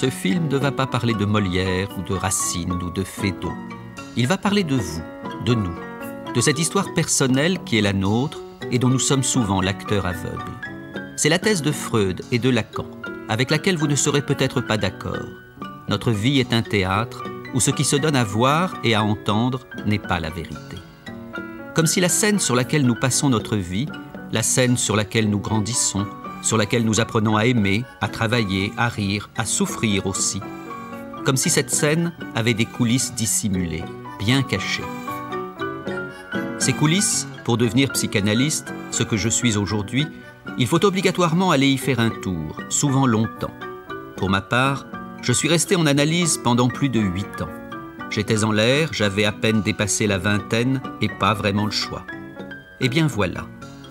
ce film ne va pas parler de Molière ou de Racine ou de Feydeau. Il va parler de vous, de nous, de cette histoire personnelle qui est la nôtre et dont nous sommes souvent l'acteur aveugle. C'est la thèse de Freud et de Lacan, avec laquelle vous ne serez peut-être pas d'accord. Notre vie est un théâtre où ce qui se donne à voir et à entendre n'est pas la vérité. Comme si la scène sur laquelle nous passons notre vie, la scène sur laquelle nous grandissons, sur laquelle nous apprenons à aimer, à travailler, à rire, à souffrir aussi, comme si cette scène avait des coulisses dissimulées, bien cachées. Ces coulisses, pour devenir psychanalyste, ce que je suis aujourd'hui, il faut obligatoirement aller y faire un tour, souvent longtemps. Pour ma part, je suis resté en analyse pendant plus de 8 ans. J'étais en l'air, j'avais à peine dépassé la vingtaine et pas vraiment le choix. Eh bien voilà,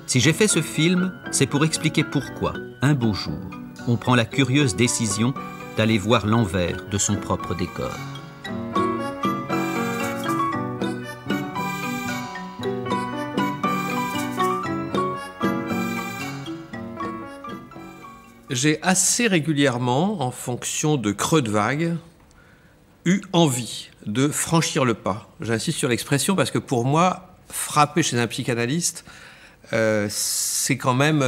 si j'ai fait ce film, c'est pour expliquer pourquoi, un beau jour, on prend la curieuse décision d'aller voir l'envers de son propre décor. J'ai assez régulièrement, en fonction de creux de vague, eu envie de franchir le pas. J'insiste sur l'expression parce que pour moi, frapper chez un psychanalyste, c'est quand même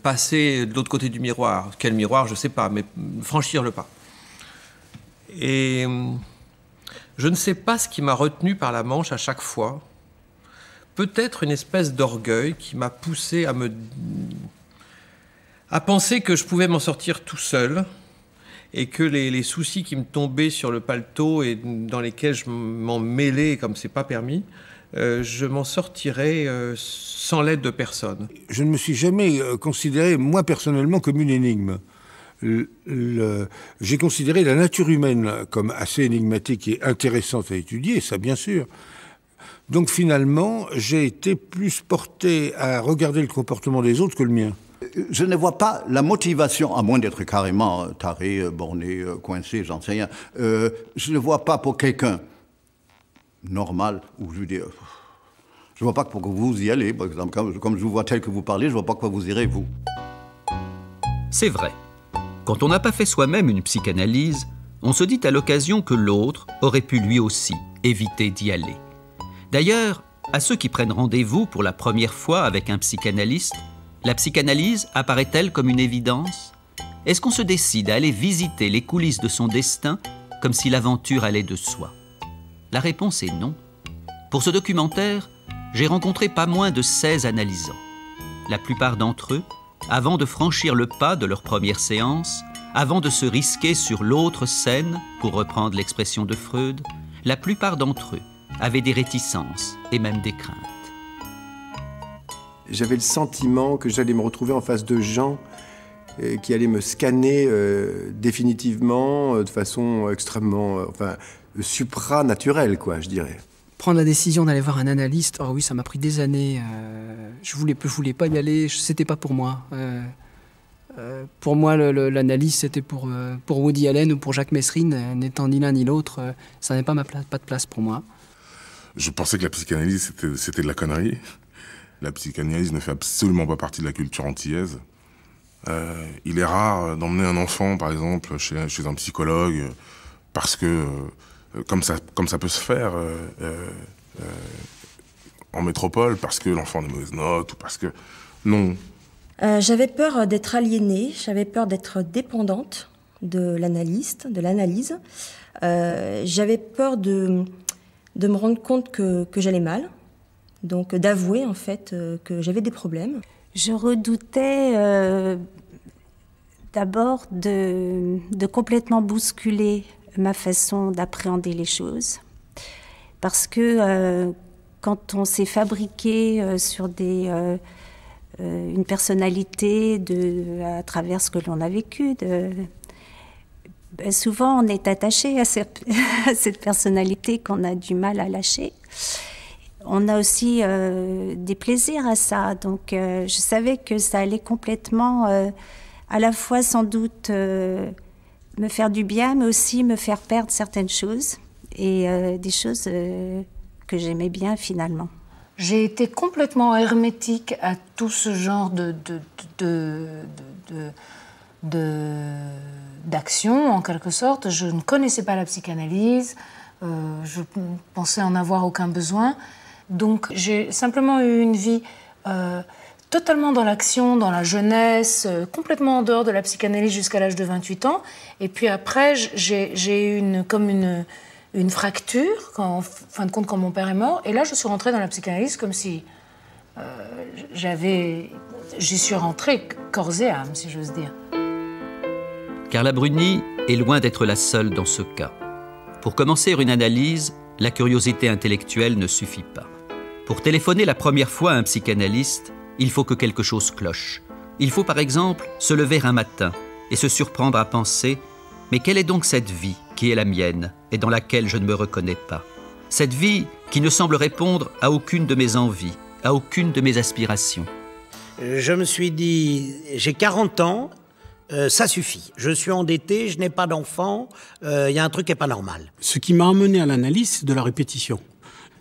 passer de l'autre côté du miroir. Quel miroir, je ne sais pas, mais franchir le pas. Et je ne sais pas ce qui m'a retenu par la manche à chaque fois. Peut-être une espèce d'orgueil qui m'a poussé à penser que je pouvais m'en sortir tout seul et que les soucis qui me tombaient sur le paletot et dans lesquels je m'en mêlais comme c'est pas permis, je m'en sortirais sans l'aide de personne. Je ne me suis jamais considéré, moi personnellement, comme une énigme. J'ai considéré la nature humaine comme assez énigmatique et intéressante à étudier, ça bien sûr. Donc finalement, j'ai été plus porté à regarder le comportement des autres que le mien. Je ne vois pas la motivation, à moins d'être carrément taré, borné, coincé, j'en sais rien. Je ne vois pas pour quelqu'un normal, ou je veux dire, je ne vois pas pourquoi vous y allez, par exemple. Comme je vous vois tel que vous parlez, je ne vois pas pourquoi vous irez, vous. C'est vrai. Quand on n'a pas fait soi-même une psychanalyse, on se dit à l'occasion que l'autre aurait pu lui aussi éviter d'y aller. D'ailleurs, à ceux qui prennent rendez-vous pour la première fois avec un psychanalyste, la psychanalyse apparaît-elle comme une évidence? Est-ce qu'on se décide à aller visiter les coulisses de son destin comme si l'aventure allait de soi? La réponse est non. Pour ce documentaire, j'ai rencontré pas moins de 16 analysants. La plupart d'entre eux, avant de franchir le pas de leur première séance, avant de se risquer sur l'autre scène, pour reprendre l'expression de Freud, la plupart d'entre eux avaient des réticences et même des craintes. J'avais le sentiment que j'allais me retrouver en face de gens qui allaient me scanner définitivement, de façon extrêmement, supranaturelle, quoi, je dirais. Prendre la décision d'aller voir un analyste, oh oui, ça m'a pris des années. Je voulais pas y aller, c'était pas pour moi. Pour moi, l'analyse, c'était pour Woody Allen ou pour Jacques Messrine, n'étant ni l'un ni l'autre, ça n'avait pas de place pour moi. Je pensais que la psychanalyse, c'était de la connerie. La psychanalyse ne fait absolument pas partie de la culture antillaise. Il est rare d'emmener un enfant, par exemple, chez un psychologue, parce que, comme ça peut se faire en métropole, parce que l'enfant a de mauvaises notes, ou parce que... Non. J'avais peur d'être aliénée, j'avais peur d'être dépendante de l'analyste, de l'analyse. J'avais peur de me rendre compte que j'allais mal. Donc d'avouer en fait que j'avais des problèmes. Je redoutais d'abord de complètement bousculer ma façon d'appréhender les choses. Parce que quand on s'est fabriqué sur une personnalité à travers ce que l'on a vécu, souvent on est attaché à cette personnalité qu'on a du mal à lâcher. On a aussi des plaisirs à ça, donc je savais que ça allait complètement, à la fois sans doute me faire du bien, mais aussi me faire perdre certaines choses, et des choses que j'aimais bien finalement. J'ai été complètement hermétique à tout ce genre d'action, en quelque sorte. Je ne connaissais pas la psychanalyse, je pensais en avoir aucun besoin. Donc j'ai simplement eu une vie totalement dans l'action, dans la jeunesse, complètement en dehors de la psychanalyse jusqu'à l'âge de 28 ans. Et puis après, j'ai eu comme une fracture, en fin de compte, quand mon père est mort. Et là, je suis rentrée dans la psychanalyse comme si j'y suis rentrée corps et âme, si j'ose dire. Carla Bruni est loin d'être la seule dans ce cas. Pour commencer une analyse, la curiosité intellectuelle ne suffit pas. Pour téléphoner la première fois à un psychanalyste, il faut que quelque chose cloche. Il faut par exemple se lever un matin et se surprendre à penser « Mais quelle est donc cette vie qui est la mienne et dans laquelle je ne me reconnais pas ? Cette vie qui ne semble répondre à aucune de mes envies, à aucune de mes aspirations. » Je me suis dit, j'ai 40 ans, ça suffit. Je suis endetté, je n'ai pas d'enfant, il y a un truc qui n'est pas normal. Ce qui m'a amené à l'analyse, c'est de la répétition.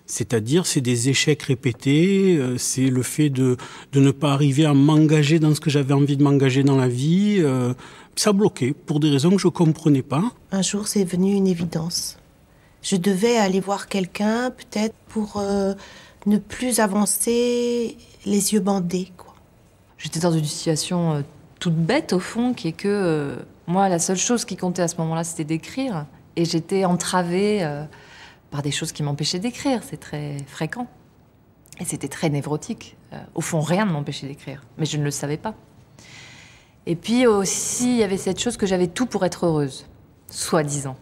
C'est-à-dire, c'est des échecs répétés, c'est le fait de ne pas arriver à m'engager dans ce que j'avais envie de m'engager dans la vie. Ça bloquait pour des raisons que je ne comprenais pas. Un jour, c'est devenu une évidence. Je devais aller voir quelqu'un, peut-être pour ne plus avancer les yeux bandés, quoi. J'étais dans une situation toute bête, au fond, qui est que moi, la seule chose qui comptait à ce moment-là, c'était d'écrire. Et j'étais entravée par des choses qui m'empêchaient d'écrire. C'est très fréquent. Et c'était très névrotique. Au fond, rien ne m'empêchait d'écrire. Mais je ne le savais pas. Et puis aussi, il y avait cette chose que j'avais tout pour être heureuse, soi-disant.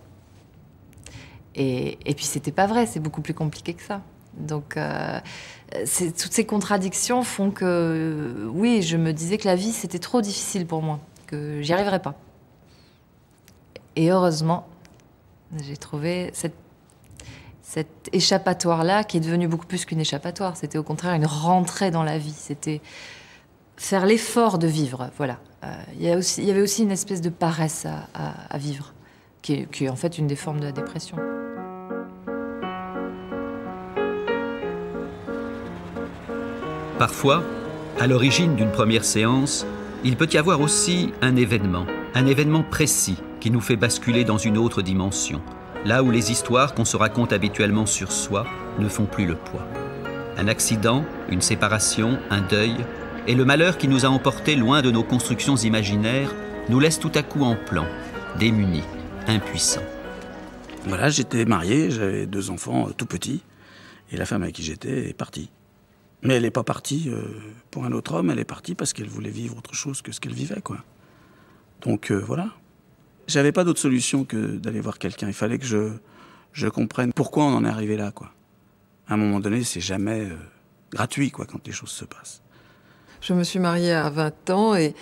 Et puis, c'était pas vrai. C'est beaucoup plus compliqué que ça. Donc, toutes ces contradictions font que, oui, je me disais que la vie, c'était trop difficile pour moi, que j'y arriverais pas. Et heureusement, j'ai trouvé cet échappatoire-là, qui est devenu beaucoup plus qu'une échappatoire. C'était au contraire une rentrée dans la vie. C'était faire l'effort de vivre, voilà. Il y avait aussi une espèce de paresse à vivre, qui est en fait une des formes de la dépression. Parfois, à l'origine d'une première séance, il peut y avoir aussi un événement précis qui nous fait basculer dans une autre dimension, là où les histoires qu'on se raconte habituellement sur soi ne font plus le poids. Un accident, une séparation, un deuil, et le malheur qui nous a emportés loin de nos constructions imaginaires nous laisse tout à coup en plan, démunis, impuissants. Voilà, j'étais marié, j'avais 2 enfants tout petits, et la femme avec qui j'étais est partie. Mais elle n'est pas partie pour un autre homme, elle est partie parce qu'elle voulait vivre autre chose que ce qu'elle vivait, quoi. Donc voilà. J'avais pas d'autre solution que d'aller voir quelqu'un. Il fallait que je comprenne pourquoi on en est arrivé là, quoi. À un moment donné, c'est jamais gratuit, quoi, quand les choses se passent. Je me suis mariée à 20 ans et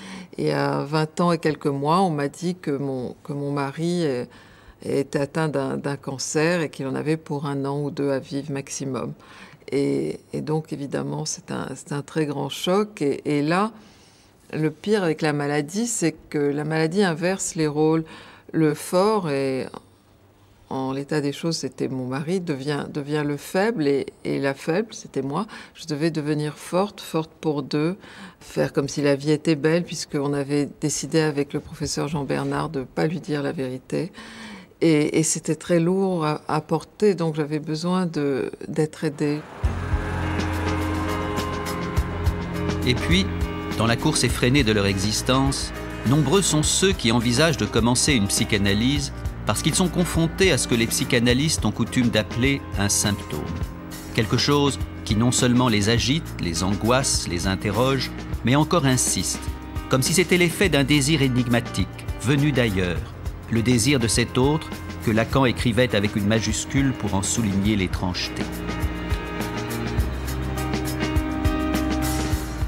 à 20 ans et quelques mois, on m'a dit que mon mari était atteint d'un cancer et qu'il en avait pour 1 an ou 2 à vivre maximum. Et donc, évidemment, c'est un très grand choc. Et là, le pire avec la maladie, c'est que la maladie inverse les rôles. Le fort, et en l'état des choses, c'était mon mari, devient le faible. Et la faible, c'était moi. Je devais devenir forte pour 2, faire comme si la vie était belle, puisqu'on avait décidé avec le professeur Jean Bernard de ne pas lui dire la vérité. Et c'était très lourd à porter, donc j'avais besoin d'être aidée. Et puis, dans la course effrénée de leur existence, nombreux sont ceux qui envisagent de commencer une psychanalyse parce qu'ils sont confrontés à ce que les psychanalystes ont coutume d'appeler un symptôme. Quelque chose qui non seulement les agite, les angoisse, les interroge, mais encore insiste, comme si c'était l'effet d'un désir énigmatique, venu d'ailleurs, le désir de cet autre que Lacan écrivait avec une majuscule pour en souligner l'étrangeté.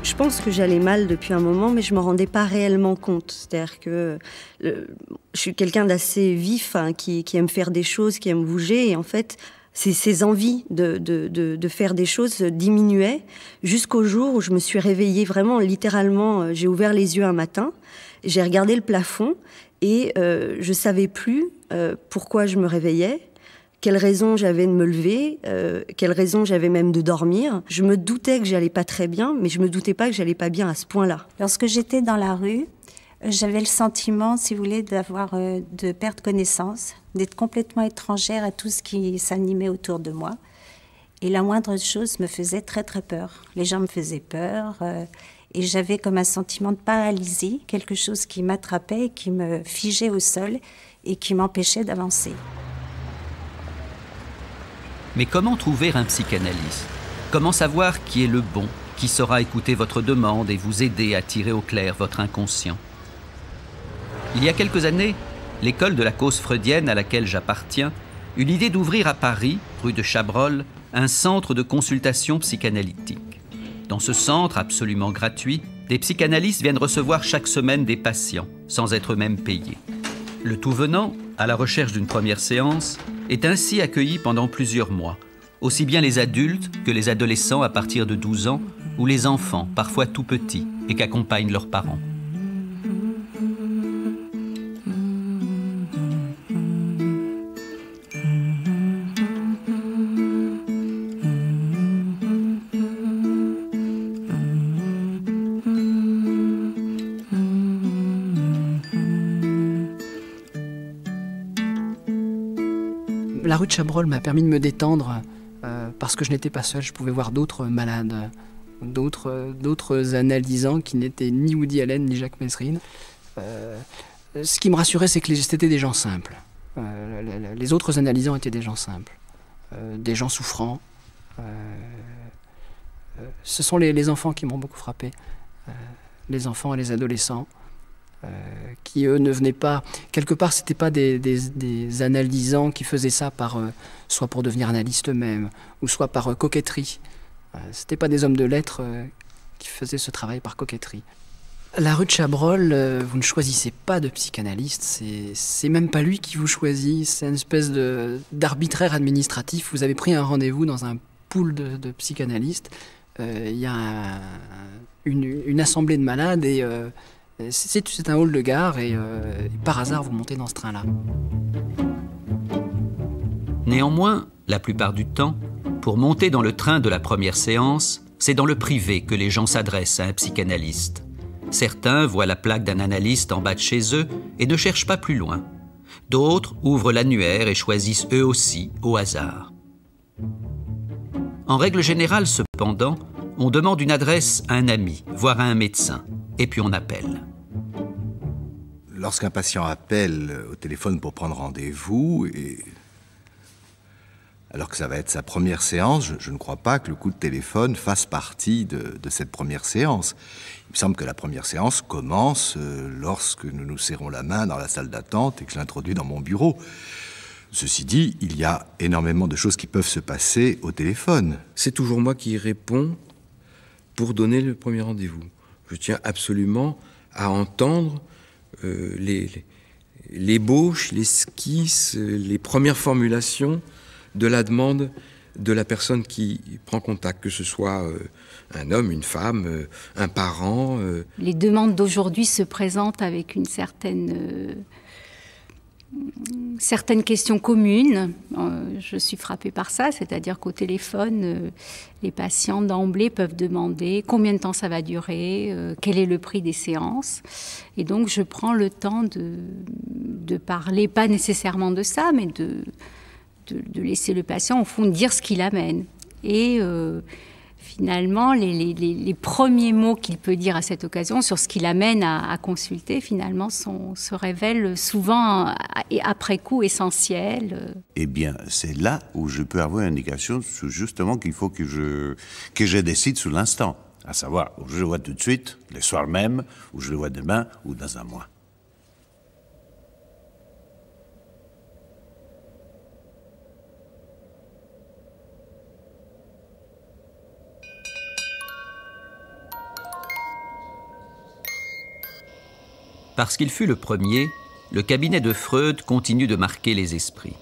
Je pense que j'allais mal depuis un moment, mais je ne me rendais pas réellement compte. C'est-à-dire que je suis quelqu'un d'assez vif, hein, qui aime faire des choses, qui aime bouger, et en fait, ces envies de faire des choses diminuaient jusqu'au jour où je me suis réveillée vraiment, littéralement, j'ai ouvert les yeux un matin, j'ai regardé le plafond, et je ne savais plus pourquoi je me réveillais, quelle raison j'avais de me lever, quelle raison j'avais même de dormir. Je me doutais que j'allais pas très bien, mais je me doutais pas que j'allais pas bien à ce point-là. Lorsque j'étais dans la rue, J'avais le sentiment, si vous voulez, de perdre connaissance, d'être complètement étrangère à tout ce qui s'animait autour de moi. Et la moindre chose me faisait très très peur. Les gens me faisaient peur et j'avais comme un sentiment de paralysie, quelque chose qui m'attrapait, qui me figeait au sol et qui m'empêchait d'avancer. Mais comment trouver un psychanalyste? Comment savoir qui est le bon, qui saura écouter votre demande et vous aider à tirer au clair votre inconscient? Il y a quelques années, l'école de la cause freudienne à laquelle j'appartiens eut l'idée d'ouvrir à Paris, rue de Chabrol, un centre de consultation psychanalytique. Dans ce centre absolument gratuit, des psychanalystes viennent recevoir chaque semaine des patients, sans être même payés. Le tout venant, à la recherche d'une première séance, est ainsi accueilli pendant plusieurs mois, aussi bien les adultes que les adolescents à partir de 12 ans, ou les enfants, parfois tout petits, et qu'accompagnent leurs parents. La rue de Chabrol m'a permis de me détendre parce que je n'étais pas seul, je pouvais voir d'autres malades, d'autres analysants qui n'étaient ni Woody Allen ni Jacques Messrine. Ce qui me rassurait, c'est que c'était des gens simples. Les autres analysants étaient des gens simples, des gens souffrants. Ce sont les enfants qui m'ont beaucoup frappé, les enfants et les adolescents. Qui eux ne venaient pas, quelque part c'était pas des analysants qui faisaient ça soit pour devenir analystes eux-mêmes, ou soit par coquetterie. C'était pas des hommes de lettres qui faisaient ce travail par coquetterie. La rue de Chabrol, vous ne choisissez pas de psychanalyste, c'est même pas lui qui vous choisit, c'est une espèce d'arbitraire administratif. Vous avez pris un rendez-vous dans un pool de psychanalystes, il y a une assemblée de malades et c'est un hall de gare et par hasard vous montez dans ce train-là. Néanmoins, la plupart du temps, pour monter dans le train de la première séance, c'est dans le privé que les gens s'adressent à un psychanalyste. Certains voient la plaque d'un analyste en bas de chez eux et ne cherchent pas plus loin. D'autres ouvrent l'annuaire et choisissent eux aussi au hasard. En règle générale, cependant, on demande une adresse à un ami, voire à un médecin, et puis on appelle. Lorsqu'un patient appelle au téléphone pour prendre rendez-vous, alors que ça va être sa première séance, je ne crois pas que le coup de téléphone fasse partie de cette première séance. Il me semble que la première séance commence lorsque nous nous serrons la main dans la salle d'attente et que je l'introduis dans mon bureau. Ceci dit, il y a énormément de choses qui peuvent se passer au téléphone. C'est toujours moi qui réponds pour donner le premier rendez-vous. Je tiens absolument à entendre l'ébauche, l'esquisse, les premières formulations de la demande de la personne qui prend contact, que ce soit un homme, une femme, un parent. Les demandes d'aujourd'hui se présentent avec une certaines questions communes. Je suis frappée par ça, c'est-à-dire qu'au téléphone, les patients d'emblée peuvent demander combien de temps ça va durer, quel est le prix des séances. Et donc je prends le temps de parler, pas nécessairement de ça, mais de laisser le patient, au fond, dire ce qui l'amène. Et finalement, les premiers mots qu'il peut dire à cette occasion sur ce qui l'amène à consulter, finalement, se révèlent souvent, après coup, essentiels. Eh bien, c'est là où je peux avoir une indication sur justement qu'il faut que je décide sur l'instant. À savoir, où je le vois tout de suite, le soir même, où je le vois demain, ou dans un mois. Parce qu'il fut le premier, le cabinet de Freud continue de marquer les esprits.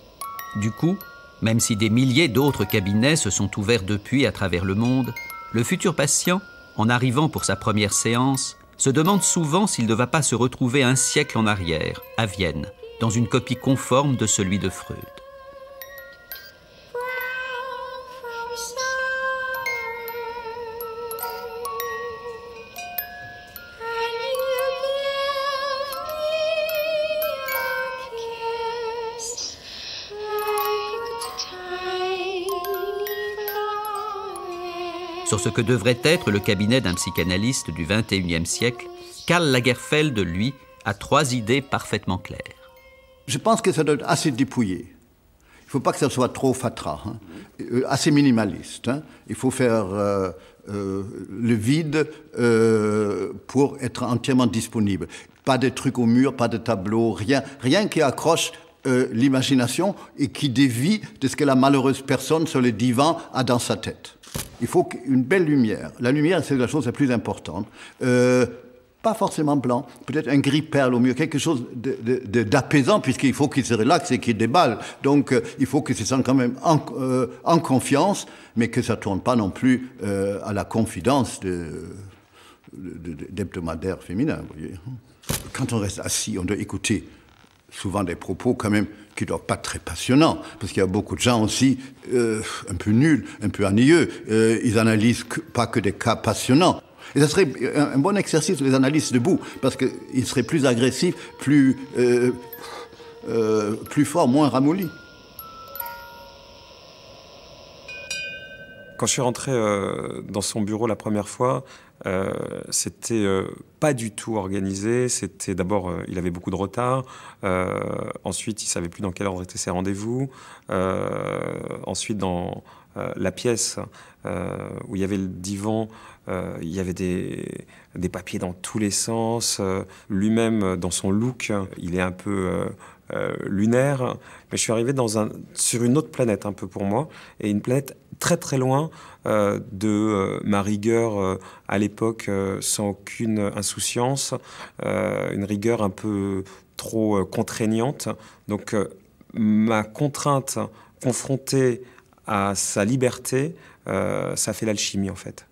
Du coup, même si des milliers d'autres cabinets se sont ouverts depuis à travers le monde, le futur patient, en arrivant pour sa première séance, se demande souvent s'il ne va pas se retrouver un siècle en arrière, à Vienne, dans une copie conforme de celui de Freud. Sur ce que devrait être le cabinet d'un psychanalyste du XXIe siècle, Karl Lagerfeld, lui, a 3 idées parfaitement claires. Je pense que ça doit être assez dépouillé. Il ne faut pas que ça soit trop fatras, hein. Assez minimaliste. Hein. Il faut faire le vide pour être entièrement disponible. Pas de trucs au mur, pas de tableaux, rien qui accroche l'imagination et qui dévie de ce que la malheureuse personne sur le divan a dans sa tête. Il faut une belle lumière. La lumière, c'est la chose la plus importante. Pas forcément blanc, peut-être un gris perle au mieux, quelque chose d'apaisant, puisqu'il faut qu'il se relaxe et qu'il déballe. Donc, il faut qu'il se sente quand même en confiance, mais que ça ne tourne pas non plus à la confidence d'hebdomadaires féminins. Vous voyez. Quand on reste assis, on doit écouter souvent des propos quand même qui ne doivent pas être très passionnants, parce qu'il y a beaucoup de gens aussi un peu nuls, un peu ennuyeux. Ils analysent pas que des cas passionnants. Et ça serait un bon exercice de les analyses debout, parce qu'ils seraient plus agressifs, plus forts, moins ramollis. Quand je suis rentré dans son bureau la première fois, c'était pas du tout organisé. C'était d'abord, il avait beaucoup de retard. Ensuite, il savait plus dans quelle heure étaient ses rendez-vous. Ensuite, dans la pièce où il y avait le divan, il y avait des papiers dans tous les sens. Lui-même, dans son look, il est un peu lunaire. Mais je suis arrivé sur une autre planète un peu pour moi, et une planète très très loin de ma rigueur à l'époque, sans aucune insouciance, une rigueur un peu trop contraignante. Donc ma contrainte confrontée à sa liberté, ça fait l'alchimie en fait.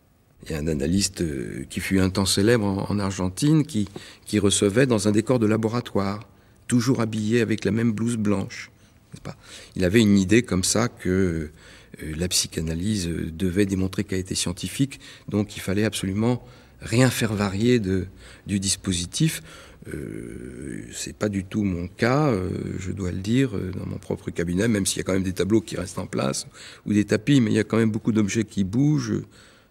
Il y a un analyste qui fut un temps célèbre en Argentine qui recevait dans un décor de laboratoire, toujours habillé avec la même blouse blanche. N'est-ce pas ? Il avait une idée comme ça que la psychanalyse devait démontrer qu'elle était scientifique, donc il fallait absolument rien faire varier du dispositif. C'est pas du tout mon cas, je dois le dire, dans mon propre cabinet, même s'il y a quand même des tableaux qui restent en place, ou des tapis, mais il y a quand même beaucoup d'objets qui bougent,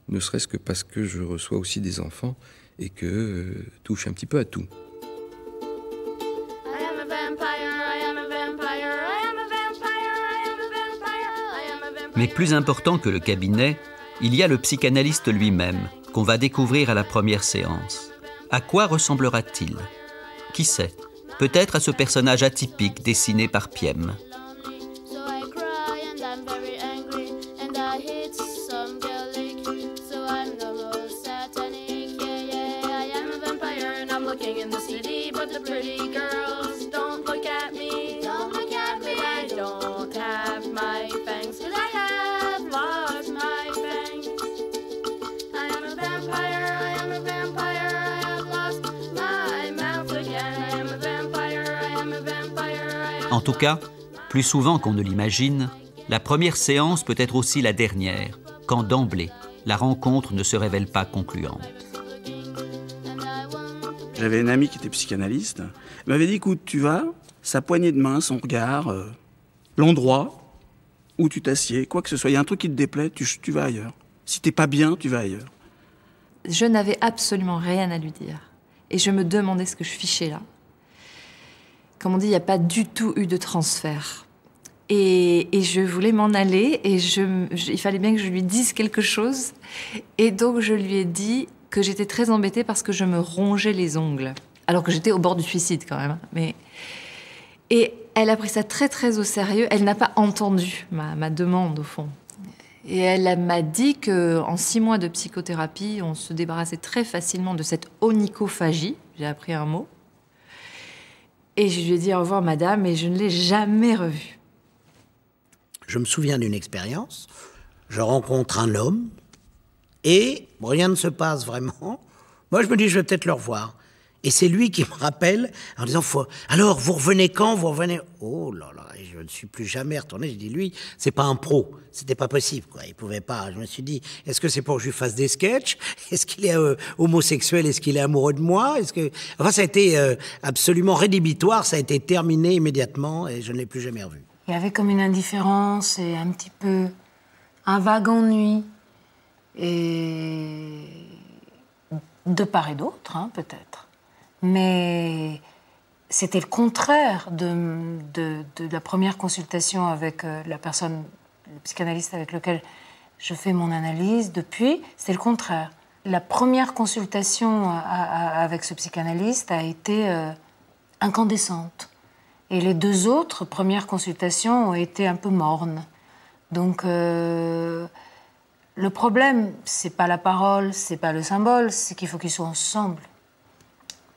ne serait-ce que parce que je reçois aussi des enfants et que touche un petit peu à tout. Mais plus important que le cabinet, il y a le psychanalyste lui-même, qu'on va découvrir à la première séance. À quoi ressemblera-t-il ? Qui sait ? Peut-être à ce personnage atypique dessiné par Piem. En tout cas, plus souvent qu'on ne l'imagine, la première séance peut être aussi la dernière, quand d'emblée, la rencontre ne se révèle pas concluante. J'avais une amie qui était psychanalyste. Elle m'avait dit, écoute, tu vas, sa poignée de main, son regard, l'endroit où tu t'assieds, quoi que ce soit, il y a un truc qui te déplaît, tu vas ailleurs. Si t'es pas bien, tu vas ailleurs. Je n'avais absolument rien à lui dire. Et je me demandais ce que je fichais là. Comme on dit, il n'y a pas du tout eu de transfert. Et je voulais m'en aller et il fallait bien que je lui dise quelque chose. Et donc je lui ai dit que j'étais très embêtée parce que je me rongeais les ongles. Alors que j'étais au bord du suicide quand même. Et elle a pris ça très très au sérieux. Elle n'a pas entendu ma demande au fond. Et elle m'a dit qu'en 6 mois de psychothérapie, on se débarrassait très facilement de cette onychophagie. J'ai appris un mot. Et je lui ai dit au revoir, madame, et je ne l'ai jamais revue. Je me souviens d'une expérience. Je rencontre un homme et rien ne se passe vraiment. Moi, je me dis, je vais peut-être le revoir. Et c'est lui qui me rappelle en disant, alors, vous revenez quand ? Vous revenez... Oh là là, et je ne suis plus jamais retourné. J'ai dit, lui, c'est pas un pro. C'était pas possible, quoi. Il pouvait pas. Je me suis dit, est-ce que c'est pour que je lui fasse des sketchs ? Est-ce qu'il est homosexuel ? Est-ce qu'il est amoureux de moi ? Enfin, ça a été absolument rédhibitoire. Ça a été terminé immédiatement et je ne l'ai plus jamais revu. Il y avait comme une indifférence et un petit peu un vague ennui. et de part et d'autre, hein, peut-être. Mais c'était le contraire de la première consultation avec la personne, le psychanalyste avec lequel je fais mon analyse depuis. C'était le contraire. La première consultation avec ce psychanalyste a été incandescente. Et les deux autres premières consultations ont été un peu mornes. Donc, le problème, c'est pas la parole, c'est pas le symbole, c'est qu'il faut qu'ils soient ensemble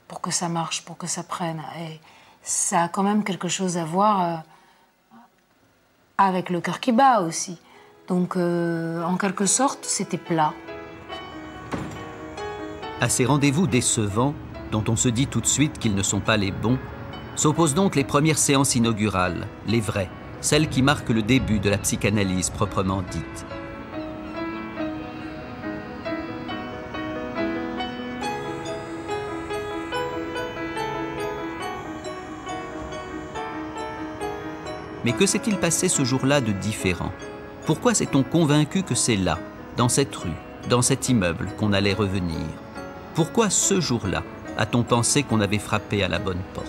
pour que ça marche, pour que ça prenne. Et ça a quand même quelque chose à voir avec le cœur qui bat aussi. Donc, en quelque sorte, c'était plat. À ces rendez-vous décevants, dont on se dit tout de suite qu'ils ne sont pas les bons, s'opposent donc les premières séances inaugurales, les vraies, celles qui marquent le début de la psychanalyse proprement dite. Mais que s'est-il passé ce jour-là de différent? Pourquoi s'est-on convaincu que c'est là, dans cette rue, dans cet immeuble, qu'on allait revenir? Pourquoi ce jour-là a-t-on pensé qu'on avait frappé à la bonne porte?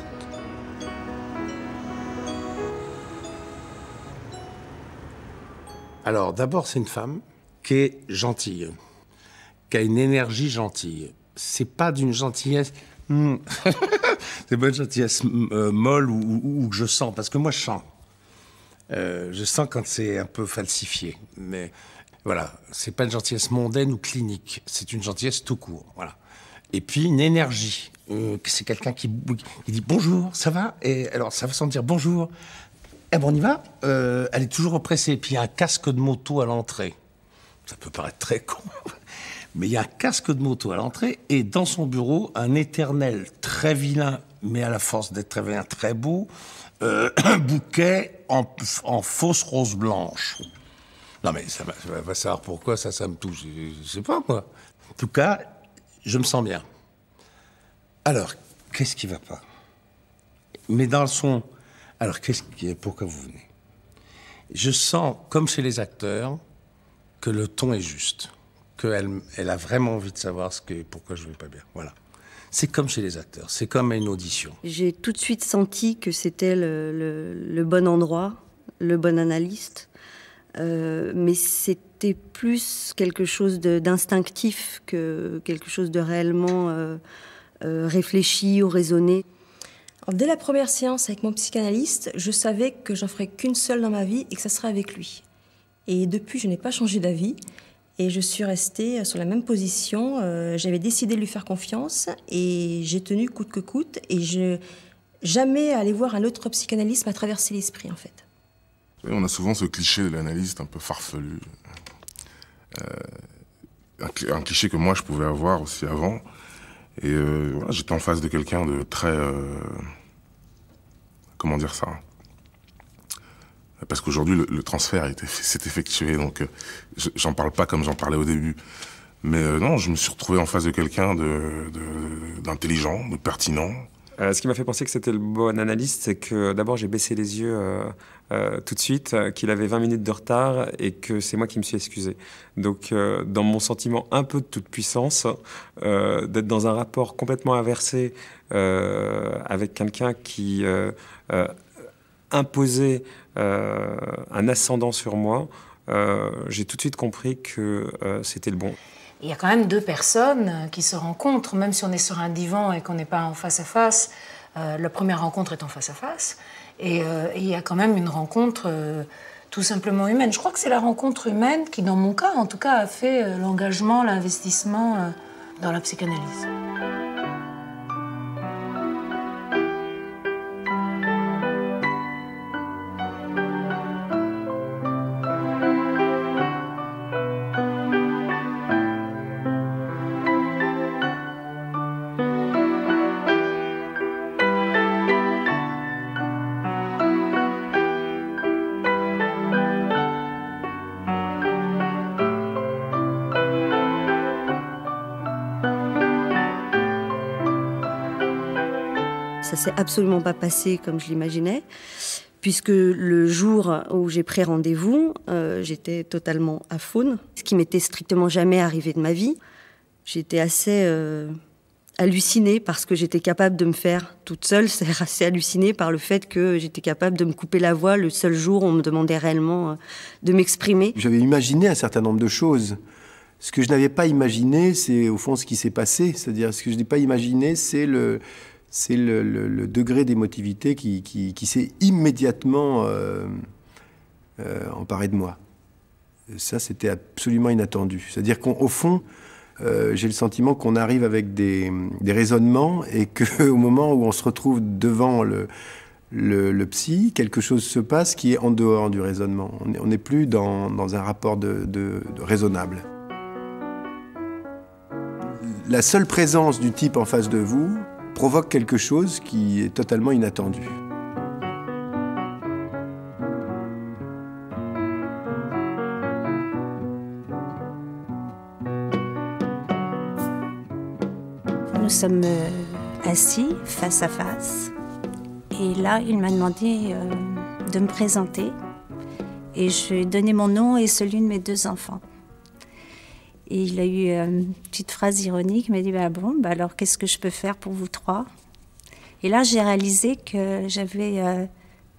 Alors, d'abord, c'est une femme qui est gentille, qui a une énergie gentille. C'est pas d'une gentillesse... c'est pas une gentillesse molle ou que je sens, parce que moi, je sens. Je sens quand c'est un peu falsifié. Mais voilà, c'est pas une gentillesse mondaine ou clinique. C'est une gentillesse tout court, voilà. Et puis, une énergie. C'est quelqu'un qui dit « Bonjour, ça va ?» Et alors, ça va sans dire « Bonjour ». Eh ben on y va. Elle est toujours oppressée. Puis il y a un casque de moto à l'entrée. Ça peut paraître très con, mais il y a un casque de moto à l'entrée et dans son bureau, un éternel très vilain, mais à la force d'être très vilain, très beau, un bouquet en fausse rose blanche. Non mais ça va savoir pourquoi ça me touche. Je sais pas quoi. En tout cas, je me sens bien. Alors, qu'est-ce qui va pas? Mais dans son... Alors, pourquoi vous venez? Je sens, comme chez les acteurs, que le ton est juste, qu'elle a vraiment envie de savoir pourquoi je ne vais pas bien. Voilà. C'est comme chez les acteurs, c'est comme à une audition. J'ai tout de suite senti que c'était le bon endroit, le bon analyste, mais c'était plus quelque chose d'instinctif que quelque chose de réellement réfléchi ou raisonné. Alors, dès la première séance avec mon psychanalyste, je savais que j'en ferais qu'une seule dans ma vie et que ça serait avec lui. Et depuis, je n'ai pas changé d'avis et je suis restée sur la même position. J'avais décidé de lui faire confiance et j'ai tenu coûte que coûte. Et jamais aller voir un autre psychanalyste m'a traversé l'esprit, en fait. On a souvent ce cliché de l'analyste un peu farfelu. Un cliché que moi, je pouvais avoir aussi avant. Et voilà, j'étais en face de quelqu'un de très... comment dire ça? Parce qu'aujourd'hui, le transfert s'est effectué, donc j'en parle pas comme j'en parlais au début. Mais non, je me suis retrouvé en face de quelqu'un d'intelligent, de pertinent. Ce qui m'a fait penser que c'était le bon analyste, c'est que d'abord j'ai baissé les yeux tout de suite, qu'il avait 20 minutes de retard et que c'est moi qui me suis excusé. Donc dans mon sentiment un peu de toute puissance, d'être dans un rapport complètement inversé avec quelqu'un qui imposait un ascendant sur moi, j'ai tout de suite compris que c'était le bon. Il y a quand même deux personnes qui se rencontrent, même si on est sur un divan et qu'on n'est pas en face à face. La première rencontre est en face à face. Et il y a quand même une rencontre tout simplement humaine. Je crois que c'est la rencontre humaine qui, dans mon cas, en tout cas, a fait l'engagement, l'investissement dans la psychanalyse. Ça s'est absolument pas passé comme je l'imaginais, puisque le jour où j'ai pris rendez-vous, j'étais totalement aphone, ce qui m'était strictement jamais arrivé de ma vie. J'étais assez hallucinée par ce que j'étais capable de me faire toute seule, c'est-à-dire assez hallucinée par le fait que j'étais capable de me couper la voix le seul jour où on me demandait réellement de m'exprimer. J'avais imaginé un certain nombre de choses. Ce que je n'avais pas imaginé, c'est au fond ce qui s'est passé. C'est-à-dire, ce que je n'ai pas imaginé, c'est le degré d'émotivité qui s'est immédiatement emparé de moi. Ça, c'était absolument inattendu. C'est-à-dire qu'au fond, j'ai le sentiment qu'on arrive avec des raisonnements et qu'au moment où on se retrouve devant le psy, quelque chose se passe qui est en dehors du raisonnement. On n'est plus dans un rapport de raisonnable. La seule présence du type en face de vous provoque quelque chose qui est totalement inattendu. Nous sommes assis face à face et là il m'a demandé de me présenter et je lui ai donné mon nom et celui de mes 2 enfants. Et il a eu une petite phrase ironique, il m'a dit alors qu'est-ce que je peux faire pour vous 3 ? Et là j'ai réalisé que j'avais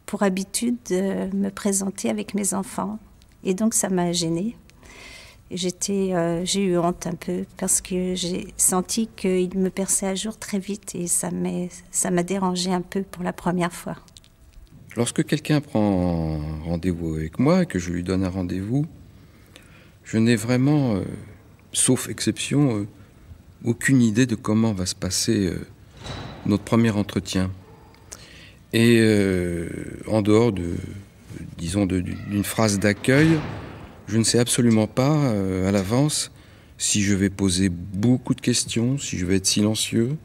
pour habitude de me présenter avec mes enfants et donc ça m'a gênée. J'ai eu honte un peu parce que j'ai senti qu'il me perçait à jour très vite et ça m'a dérangé un peu pour la première fois. Lorsque quelqu'un prend rendez-vous avec moi et que je lui donne un rendez-vous, je n'ai vraiment, sauf exception, aucune idée de comment va se passer notre premier entretien. Et en dehors d'une phrase d'accueil, je ne sais absolument pas à l'avance si je vais poser beaucoup de questions, si je vais être silencieux,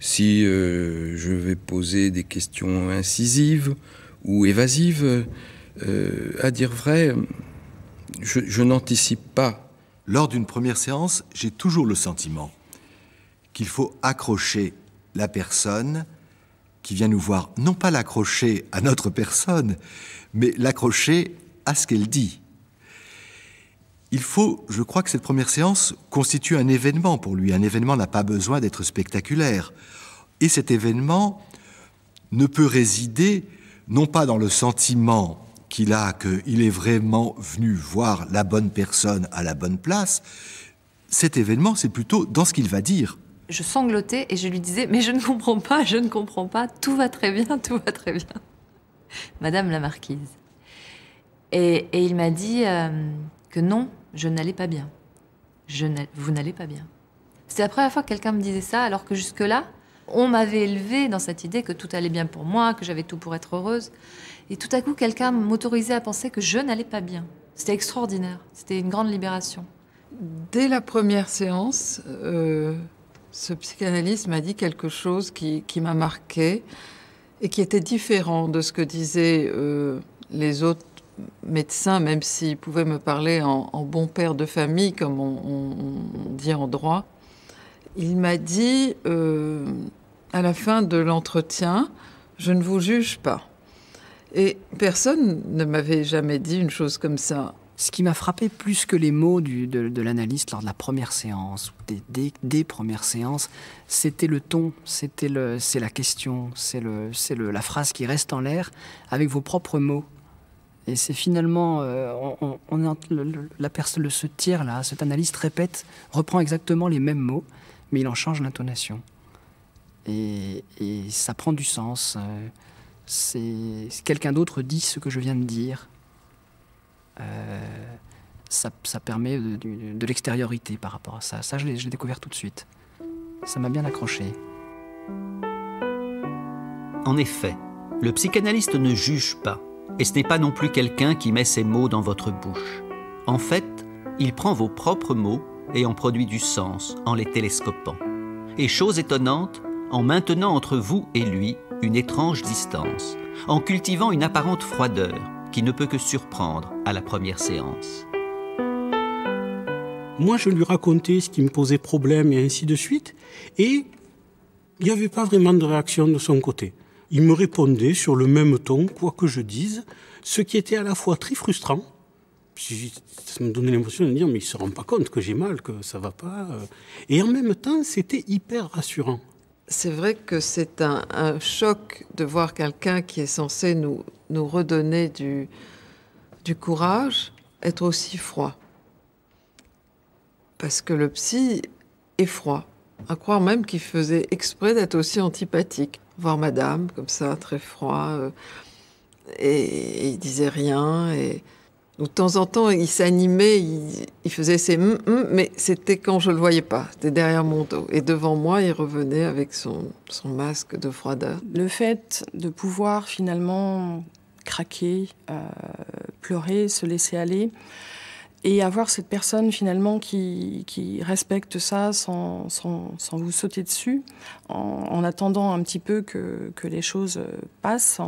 si je vais poser des questions incisives ou évasives. À dire vrai, je n'anticipe pas. Lors d'une première séance, j'ai toujours le sentiment qu'il faut accrocher la personne qui vient nous voir, non pas l'accrocher à notre personne, mais l'accrocher à ce qu'elle dit. Je crois que cette première séance constitue un événement pour lui. Un événement n'a pas besoin d'être spectaculaire. Et cet événement ne peut résider, non pas dans le sentiment qu'il a qu'il est vraiment venu voir la bonne personne à la bonne place. Cet événement, c'est plutôt dans ce qu'il va dire. Je sanglotais et je lui disais « Mais je ne comprends pas, tout va très bien, tout va très bien. » Madame la marquise. Et il m'a dit que non, je n'allais pas bien. Vous n'allez pas bien. C'était la première fois que quelqu'un me disait ça, alors que jusque-là, on m'avait élevée dans cette idée que tout allait bien pour moi, que j'avais tout pour être heureuse. Et tout à coup, quelqu'un m'autorisait à penser que je n'allais pas bien. C'était extraordinaire. C'était une grande libération. Dès la première séance, ce psychanalyste m'a dit quelque chose qui m'a marqué et qui était différent de ce que disaient les autres médecin, même s'il pouvait me parler en bon père de famille, comme on dit en droit. Il m'a dit, à la fin de l'entretien, « Je ne vous juge pas ». Et personne ne m'avait jamais dit une chose comme ça. Ce qui m'a frappé plus que les mots de l'analyste lors de la première séance, des premières séances, c'était le ton, c'est la question, c'est la phrase qui reste en l'air avec vos propres mots. Et c'est finalement, ce tiers-là, cet analyste reprend exactement les mêmes mots, mais il en change l'intonation. Et ça prend du sens. Quelqu'un d'autre dit ce que je viens de dire. Ça permet de l'extériorité par rapport à ça. Ça, je l'ai découvert tout de suite. Ça m'a bien accroché. En effet, le psychanalyste ne juge pas. Et ce n'est pas non plus quelqu'un qui met ses mots dans votre bouche. En fait, il prend vos propres mots et en produit du sens en les télescopant. Et chose étonnante, en maintenant entre vous et lui une étrange distance, en cultivant une apparente froideur qui ne peut que surprendre à la première séance. Moi, je lui racontais ce qui me posait problème et ainsi de suite, et il n'y avait pas vraiment de réaction de son côté. Il me répondait sur le même ton, quoi que je dise, ce qui était à la fois très frustrant. Ça me donnait l'impression de dire, mais il ne se rend pas compte que j'ai mal, que ça ne va pas. Et en même temps, c'était hyper rassurant. C'est vrai que c'est un choc de voir quelqu'un qui est censé nous redonner du courage, être aussi froid. Parce que le psy est froid. À croire même qu'il faisait exprès d'être aussi antipathique. Voir madame, comme ça, très froid, et il disait rien. Et de temps en temps, il s'animait, il faisait ses mais c'était quand je le voyais pas, c'était derrière mon dos. Et devant moi, il revenait avec son masque de froideur. Le fait de pouvoir finalement craquer, pleurer, se laisser aller, et avoir cette personne finalement qui respecte ça sans vous sauter dessus, en attendant un petit peu que les choses passent,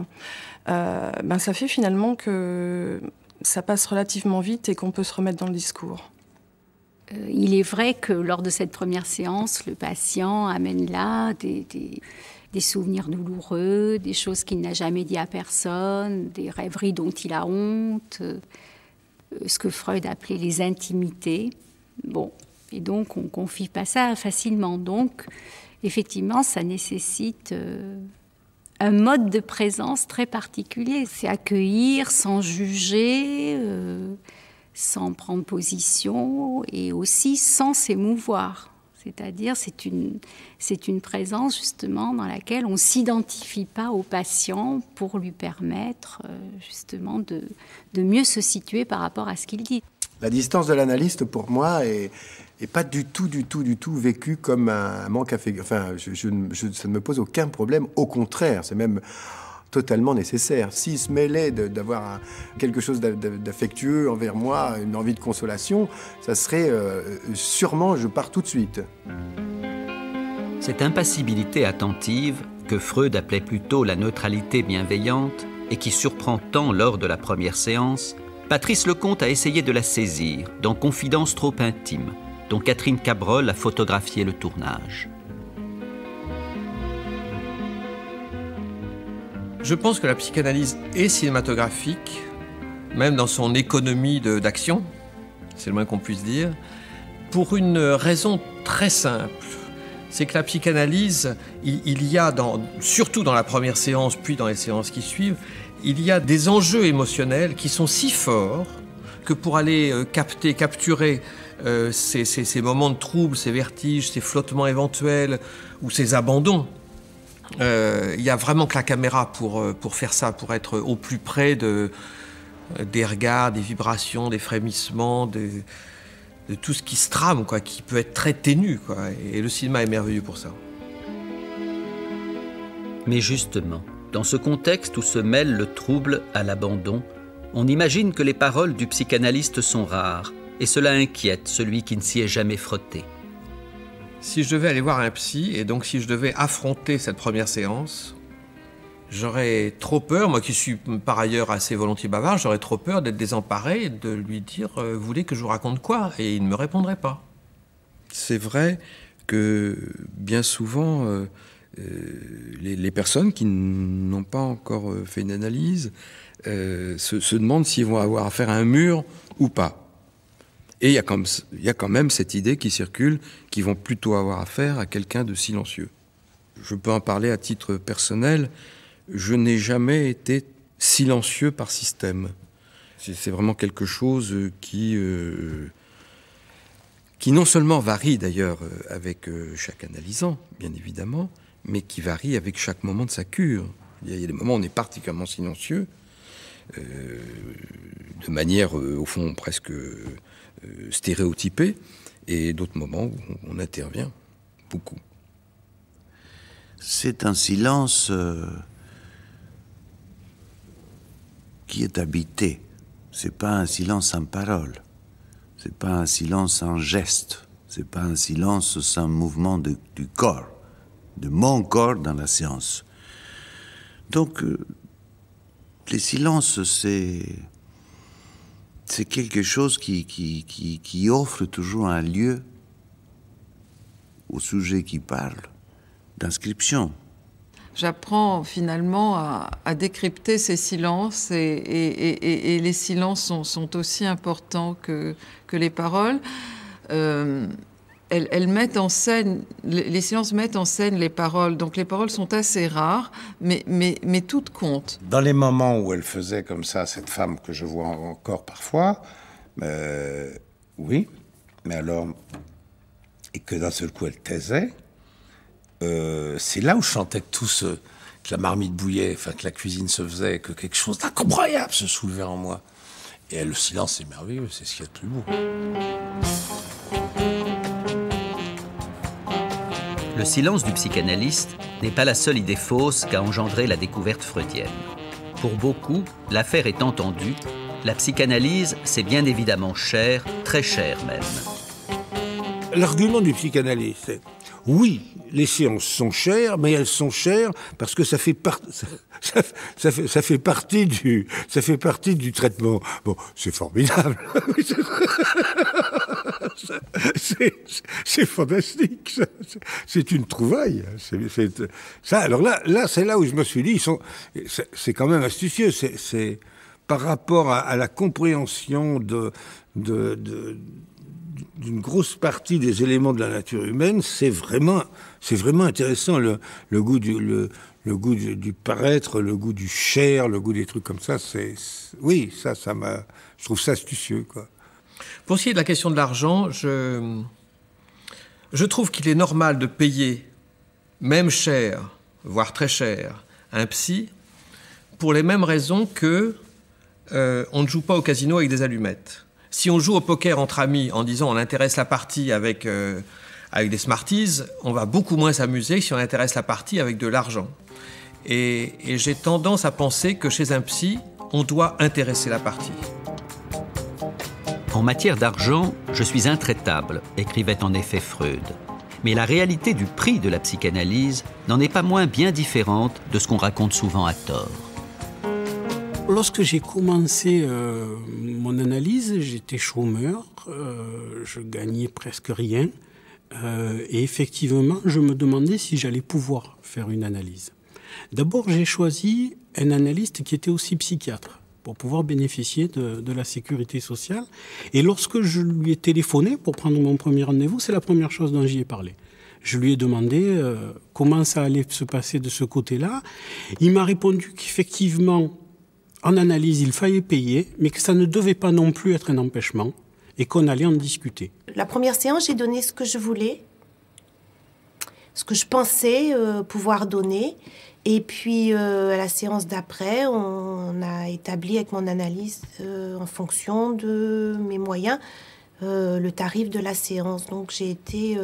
ça fait finalement que ça passe relativement vite et qu'on peut se remettre dans le discours. Il est vrai que lors de cette première séance, le patient amène là des souvenirs douloureux, des choses qu'il n'a jamais dit à personne, des rêveries dont il a honte, ce que Freud appelait les intimités. Bon, et donc on ne confie pas ça facilement. Donc, effectivement, ça nécessite un mode de présence très particulier. C'est accueillir sans juger, sans prendre position et aussi sans s'émouvoir. C'est-à-dire, c'est une présence justement dans laquelle on ne s'identifie pas au patient pour lui permettre justement de mieux se situer par rapport à ce qu'il dit. La distance de l'analyste, pour moi, est pas du tout vécue comme un manque affectif. Enfin, ça ne me pose aucun problème. Au contraire, c'est même totalement nécessaire. S'il se mêlait d'avoir quelque chose d'affectueux envers moi, une envie de consolation, ça serait sûrement, je pars tout de suite. Cette impassibilité attentive, que Freud appelait plutôt la neutralité bienveillante, et qui surprend tant lors de la première séance, Patrice Lecomte a essayé de la saisir dans Confidences trop intimes, dont Catherine Cabrol a photographié le tournage. Je pense que la psychanalyse est cinématographique, même dans son économie d'action, c'est le moins qu'on puisse dire, pour une raison très simple. C'est que la psychanalyse, il y a, surtout dans la première séance, puis dans les séances qui suivent, il y a des enjeux émotionnels qui sont si forts que pour aller capturer ces moments de trouble, ces vertiges, ces flottements éventuels ou ces abandons, il y a vraiment que la caméra pour faire ça, pour être au plus près des regards, des vibrations, des frémissements, de tout ce qui se trame, quoi, qui peut être très ténu, quoi. Et le cinéma est merveilleux pour ça. Mais justement, dans ce contexte où se mêle le trouble à l'abandon, on imagine que les paroles du psychanalyste sont rares, et cela inquiète celui qui ne s'y est jamais frotté. Si je devais aller voir un psy, et donc si je devais affronter cette première séance, j'aurais trop peur, moi qui suis par ailleurs assez volontiers bavard, j'aurais trop peur d'être désemparé et de lui dire « Vous voulez que je vous raconte quoi ?» Et il ne me répondrait pas. C'est vrai que bien souvent, les personnes qui n'ont pas encore fait une analyse se demandent s'ils vont avoir affaire à un mur ou pas. Et il y a quand même cette idée qui circule qu'ils vont plutôt avoir affaire à quelqu'un de silencieux. Je peux en parler à titre personnel. Je n'ai jamais été silencieux par système. C'est vraiment quelque chose qui non seulement varie d'ailleurs avec chaque analysant, bien évidemment, mais qui varie avec chaque moment de sa cure. Il y a des moments où on est particulièrement silencieux, de manière, au fond, presque stéréotypée, et d'autres moments où on intervient beaucoup. C'est un silence qui est habité. C'est pas un silence sans parole. C'est pas un silence sans geste. C'est pas un silence sans mouvement du corps, de mon corps dans la séance. Donc, les silences, c'est quelque chose qui offre toujours un lieu au sujet qui parle d'inscription. j'apprends finalement à décrypter ces silences et les silences sont aussi importants que les paroles. Elles mettent en scène, les silences mettent en scène les paroles, donc les paroles sont assez rares, mais toutes comptent. Dans les moments où elle faisait comme ça, cette femme que je vois encore parfois, oui, mais alors, et que d'un seul coup elle taisait, c'est là où je sentais que que la marmite bouillait, enfin que la cuisine se faisait, que quelque chose d'incroyable se soulevait en moi. Et le silence, c'est merveilleux, c'est ce qu'il y a de plus beau. Le silence du psychanalyste n'est pas la seule idée fausse qu'a engendré la découverte freudienne. Pour beaucoup, l'affaire est entendue, la psychanalyse, c'est bien évidemment cher, très cher même. L'argument du psychanalyste, c'est oui, les séances sont chères, mais elles sont chères parce que ça fait partie du traitement. Bon, c'est formidable. C'est fantastique. C'est une trouvaille. Ça, alors là, c'est là où je me suis dit, c'est quand même astucieux. C'est par rapport à la compréhension d'une grosse partie des éléments de la nature humaine, c'est vraiment intéressant. Le goût du paraître, le goût du cher, le goût des trucs comme ça, oui, je trouve ça astucieux, quoi. Pour ce qui est de la question de l'argent, je trouve qu'il est normal de payer, même cher, voire très cher, un psy, pour les mêmes raisons que on ne joue pas au casino avec des allumettes. Si on joue au poker entre amis en disant on intéresse la partie avec des Smarties, on va beaucoup moins s'amuser que si on intéresse la partie avec de l'argent. Et j'ai tendance à penser que chez un psy, on doit intéresser la partie. En matière d'argent, je suis intraitable, écrivait en effet Freud. Mais la réalité du prix de la psychanalyse n'en est pas moins bien différente de ce qu'on raconte souvent à tort. Lorsque j'ai commencé mon analyse, j'étais chômeur, je gagnais presque rien. Et effectivement, je me demandais si j'allais pouvoir faire une analyse. D'abord, j'ai choisi un analyste qui était aussi psychiatre pour pouvoir bénéficier de la sécurité sociale. Et lorsque je lui ai téléphoné pour prendre mon premier rendez-vous, c'est la première chose dont j'y ai parlé. Je lui ai demandé comment ça allait se passer de ce côté-là. Il m'a répondu qu'effectivement, en analyse, il fallait payer, mais que ça ne devait pas non plus être un empêchement et qu'on allait en discuter. La première séance, j'ai donné ce que je voulais, ce que je pensais pouvoir donner. Et puis, à la séance d'après, on a établi avec mon analyse, en fonction de mes moyens, le tarif de la séance. Donc, j'ai été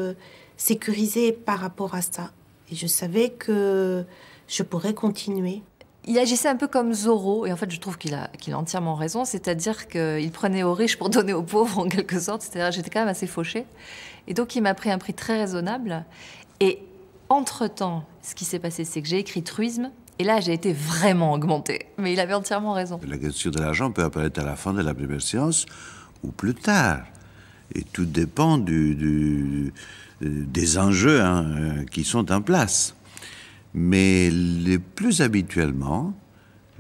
sécurisée par rapport à ça. Et je savais que je pourrais continuer. Il agissait un peu comme Zorro, et en fait, je trouve qu'il a entièrement raison, c'est-à-dire qu'il prenait aux riches pour donner aux pauvres, en quelque sorte. C'est-à-dire j'étais quand même assez fauchée. Et donc, il m'a pris un prix très raisonnable. Et entre-temps, ce qui s'est passé, c'est que j'ai écrit Truisme, et là, j'ai été vraiment augmentée. Mais il avait entièrement raison. La question de l'argent peut apparaître à la fin de la première séance ou plus tard. Et tout dépend des enjeux qui sont en place. Mais le plus habituellement,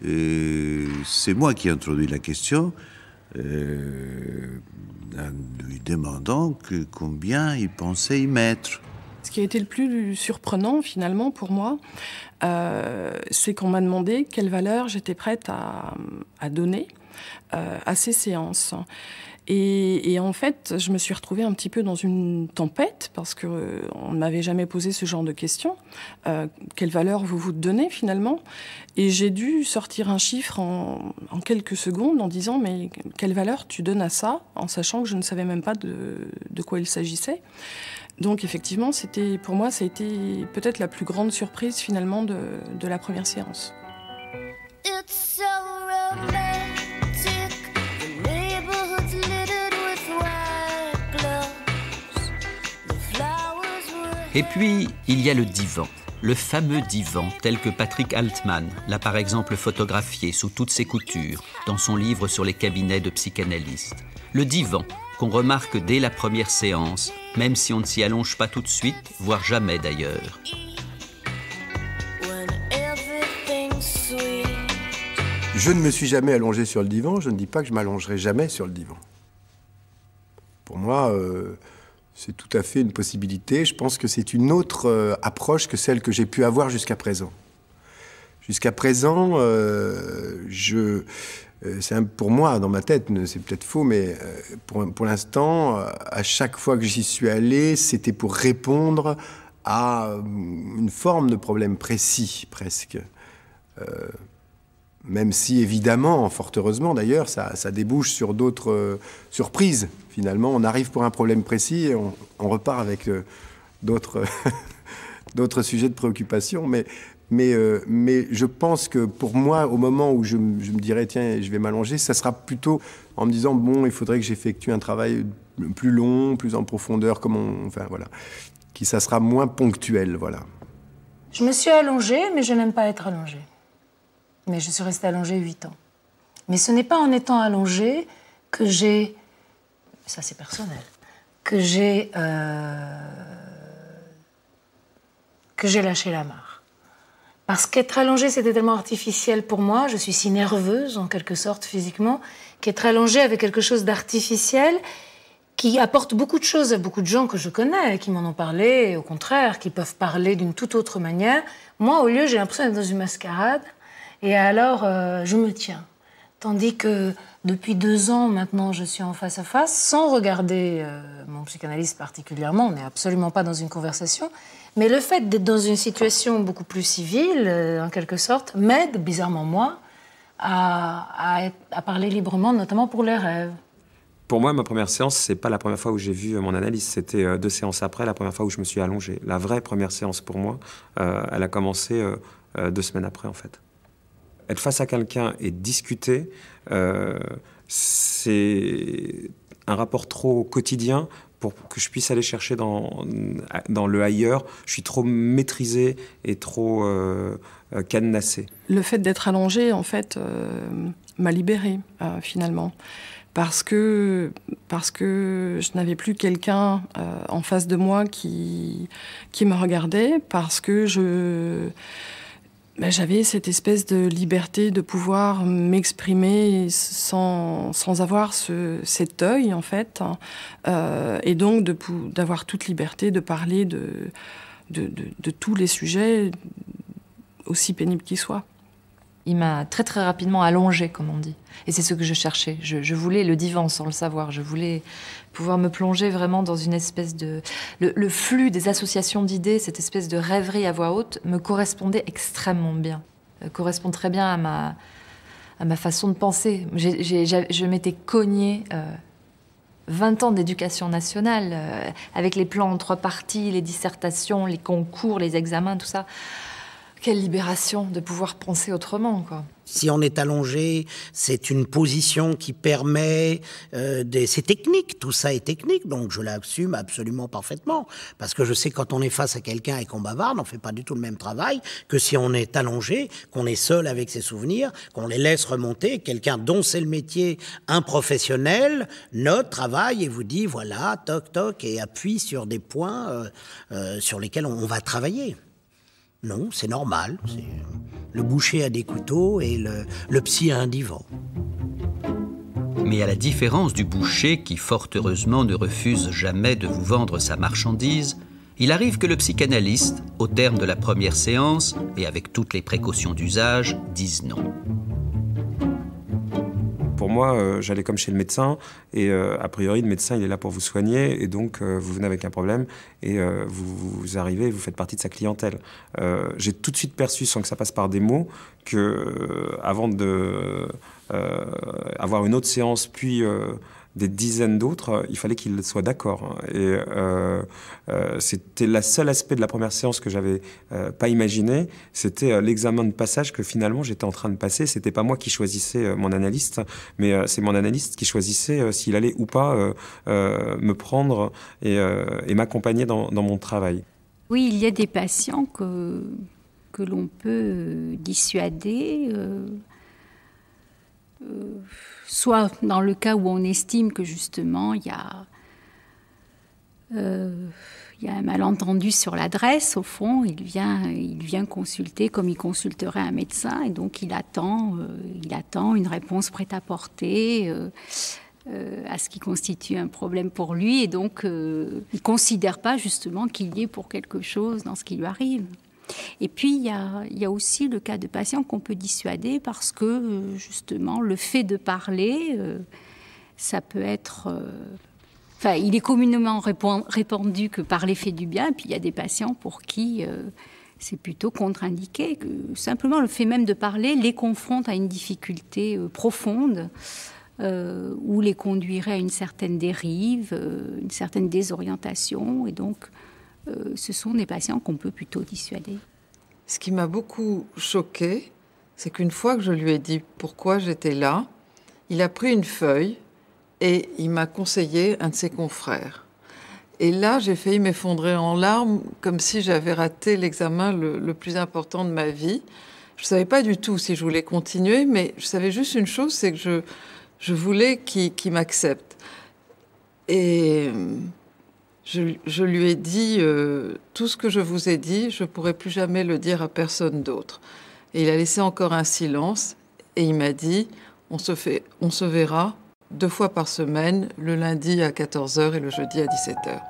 c'est moi qui ai introduit la question, en lui demandant combien il pensait y mettre. Ce qui a été le plus surprenant, finalement, pour moi, c'est qu'on m'a demandé quelle valeur j'étais prête à donner à ces séances. Et en fait, je me suis retrouvée un petit peu dans une tempête parce qu'on ne m'avait jamais posé ce genre de questions. Quelle valeur vous donnez finalement? Et j'ai dû sortir un chiffre en quelques secondes en disant mais quelle valeur tu donnes à ça? En sachant que je ne savais même pas de quoi il s'agissait. Donc effectivement, pour moi, ça a été peut-être la plus grande surprise finalement de la première séance. It's so romantic. Et puis, il y a le divan, le fameux divan tel que Patrick Altman l'a par exemple photographié sous toutes ses coutures dans son livre sur les cabinets de psychanalystes. Le divan qu'on remarque dès la première séance, même si on ne s'y allonge pas tout de suite, voire jamais d'ailleurs. Je ne me suis jamais allongé sur le divan, je ne dis pas que je m'allongerai jamais sur le divan. Pour moi, c'est tout à fait une possibilité. Je pense que c'est une autre approche que celle que j'ai pu avoir jusqu'à présent. Jusqu'à présent, pour moi, dans ma tête, c'est peut-être faux, mais pour l'instant, à chaque fois que j'y suis allé, c'était pour répondre à une forme de problème précis, presque. Même si, évidemment, fort heureusement d'ailleurs, ça débouche sur d'autres surprises. Finalement, on arrive pour un problème précis et on repart avec d'autres sujets de préoccupation. Mais je pense que pour moi, au moment où je me dirais, tiens, je vais m'allonger, ça sera plutôt en me disant, bon, il faudrait que j'effectue un travail plus long, plus en profondeur, enfin voilà, ça sera moins ponctuel, voilà. Je me suis allongée, mais je n'aime pas être allongée. Mais je suis restée allongée 8 ans. Mais ce n'est pas en étant allongée que j'ai... Ça, c'est personnel. Que j'ai lâché la marre. Parce qu'être allongée, c'était tellement artificiel pour moi. Je suis si nerveuse, en quelque sorte, physiquement, qu'être allongée avait quelque chose d'artificiel qui apporte beaucoup de choses à beaucoup de gens que je connais, qui m'en ont parlé, et au contraire, qui peuvent parler d'une toute autre manière. Moi, au lieu, j'ai l'impression d'être dans une mascarade. Et alors, je me tiens. Tandis que depuis 2 ans, maintenant, je suis en face à face, sans regarder mon psychanalyste particulièrement, on n'est absolument pas dans une conversation, mais le fait d'être dans une situation beaucoup plus civile, en quelque sorte, m'aide, bizarrement moi, à parler librement, notamment pour les rêves. Pour moi, ma première séance, c'est pas la première fois où j'ai vu mon analyse. C'était 2 séances après, la première fois où je me suis allongé. La vraie première séance pour moi, elle a commencé 2 semaines après, en fait. Être face à quelqu'un et discuter, c'est un rapport trop quotidien pour que je puisse aller chercher dans le ailleurs. Je suis trop maîtrisé et trop cadenassé. Le fait d'être allongé, en fait, m'a libérée, finalement. Parce que je n'avais plus quelqu'un en face de moi qui me regardait, parce que j'avais cette espèce de liberté de pouvoir m'exprimer sans avoir cet œil, en fait, et donc d'avoir toute liberté de parler de tous les sujets, aussi pénibles qu'ils soient. Il m'a très très rapidement allongée, comme on dit. Et c'est ce que je cherchais. Je voulais le divan sans le savoir. Je voulais pouvoir me plonger vraiment dans une espèce de... Le flux des associations d'idées, cette espèce de rêverie à voix haute, me correspondait extrêmement bien. Correspond très bien à ma façon de penser. Je m'étais cognée 20 ans d'éducation nationale, avec les plans en 3 parties, les dissertations, les concours, les examens, tout ça. Quelle libération de pouvoir penser autrement, quoi. Si on est allongé, c'est une position qui permet... c'est technique, tout ça est technique, donc je l'assume absolument parfaitement. Parce que je sais que quand on est face à quelqu'un et qu'on bavarde, on ne fait pas du tout le même travail que si on est allongé, qu'on est seul avec ses souvenirs, qu'on les laisse remonter, quelqu'un dont c'est le métier, un professionnel, note, travaille et vous dit, voilà, toc, toc, et appuie sur des points sur lesquels on va travailler. Non, c'est normal. Le boucher a des couteaux et le psy a un divan. Mais à la différence du boucher qui, fort heureusement, ne refuse jamais de vous vendre sa marchandise, il arrive que le psychanalyste, au terme de la première séance, et avec toutes les précautions d'usage, dise non. Pour moi, j'allais comme chez le médecin, et a priori, le médecin, il est là pour vous soigner, et donc vous venez avec un problème, et vous arrivez, vous faites partie de sa clientèle. J'ai tout de suite perçu, sans que ça passe par des mots, que avant de avoir une autre séance, puis des dizaines d'autres, il fallait qu'il soit d'accord. Et c'était le seul aspect de la première séance que j'avais pas imaginé. C'était l'examen de passage que finalement j'étais en train de passer. C'était pas moi qui choisissais mon analyste, mais c'est mon analyste qui choisissait s'il allait ou pas me prendre et m'accompagner dans mon travail. Oui, il y a des patients que l'on peut dissuader. Soit dans le cas où on estime que justement il y a un malentendu sur l'adresse, au fond. Il vient consulter comme il consulterait un médecin, et donc il attend une réponse prêt-à-porter à ce qui constitue un problème pour lui, et donc il ne considère pas justement qu'il y est pour quelque chose dans ce qui lui arrive. Et puis il y a aussi le cas de patients qu'on peut dissuader parce que justement le fait de parler, ça peut être... Enfin, il est communément répandu que parler fait du bien, et puis il y a des patients pour qui c'est plutôt contre-indiqué. Simplement le fait même de parler les confronte à une difficulté profonde, ou les conduirait à une certaine dérive, une certaine désorientation. Et donc, ce sont des patients qu'on peut plutôt dissuader. Ce qui m'a beaucoup choquée, c'est qu'une fois que je lui ai dit pourquoi j'étais là, il a pris une feuille et il m'a conseillé un de ses confrères. Et là, j'ai failli m'effondrer en larmes, comme si j'avais raté l'examen le plus important de ma vie. Je ne savais pas du tout si je voulais continuer, mais je savais juste une chose, c'est que je voulais qu'il m'accepte. Et je lui ai dit tout ce que je vous ai dit, je ne pourrai plus jamais le dire à personne d'autre. Et il a laissé encore un silence et il m'a dit on se verra 2 fois par semaine, le lundi à 14h et le jeudi à 17h.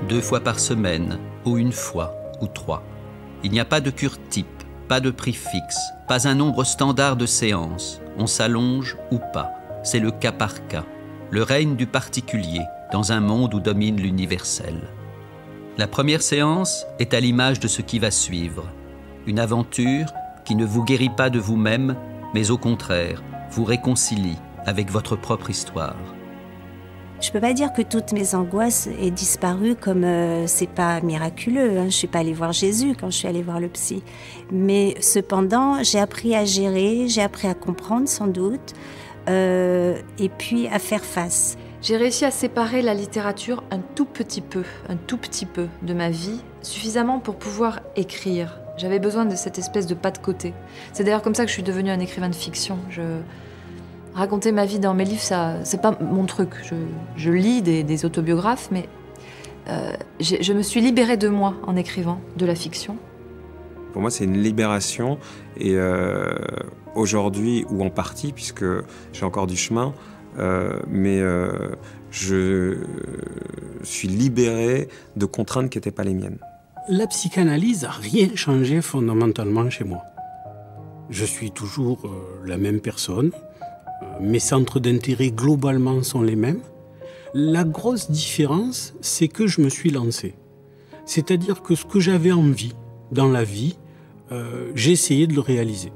Deux fois par semaine, ou une fois, ou 3. Il n'y a pas de cure type, pas de prix fixe, pas un nombre standard de séances. On s'allonge ou pas. C'est le cas par cas. Le règne du particulier, dans un monde où domine l'universel. La première séance est à l'image de ce qui va suivre. Une aventure qui ne vous guérit pas de vous-même, mais au contraire, vous réconcilie avec votre propre histoire. Je peux pas dire que toutes mes angoisses aient disparu, comme c'est pas miraculeux. Hein. Je suis pas allée voir Jésus quand je suis allée voir le psy. Mais cependant, j'ai appris à gérer, j'ai appris à comprendre sans doute, et puis à faire face. J'ai réussi à séparer la littérature un tout petit peu de ma vie, suffisamment pour pouvoir écrire. J'avais besoin de cette espèce de pas de côté. C'est d'ailleurs comme ça que je suis devenue un écrivain de fiction. Raconter ma vie dans mes livres, ça, c'est pas mon truc. Je lis des autobiographes, mais je me suis libérée de moi en écrivant de la fiction. Pour moi, c'est une libération. Et aujourd'hui, ou en partie, puisque j'ai encore du chemin, mais je suis libéré de contraintes qui n'étaient pas les miennes. La psychanalyse n'a rien changé fondamentalement chez moi. Je suis toujours la même personne. Mes centres d'intérêt globalement sont les mêmes. La grosse différence, c'est que je me suis lancé. C'est-à-dire que ce que j'avais envie dans la vie, j'ai essayé de le réaliser.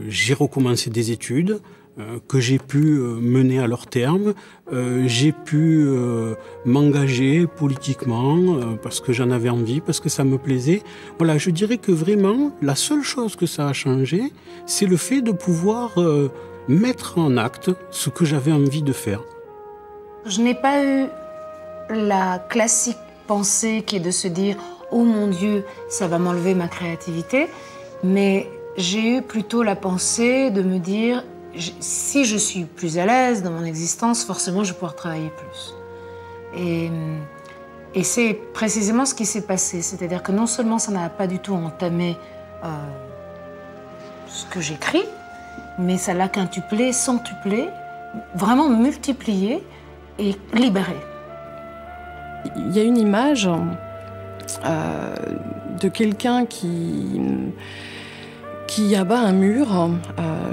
J'ai recommencé des études que j'ai pu mener à leur terme. J'ai pu m'engager politiquement parce que j'en avais envie, parce que ça me plaisait. Voilà, je dirais que vraiment, la seule chose que ça a changé, c'est le fait de pouvoir mettre en acte ce que j'avais envie de faire. Je n'ai pas eu la classique pensée qui est de se dire « Oh mon Dieu, ça va m'enlever ma créativité », mais j'ai eu plutôt la pensée de me dire « Si je suis plus à l'aise dans mon existence, forcément je vais pouvoir travailler plus ». Et c'est précisément ce qui s'est passé, c'est-à-dire que non seulement ça n'a pas du tout entamé ce que j'écris, mais ça l'a quintuplé, centuplé, vraiment multiplié et libéré. Il y a une image de quelqu'un qui abat un mur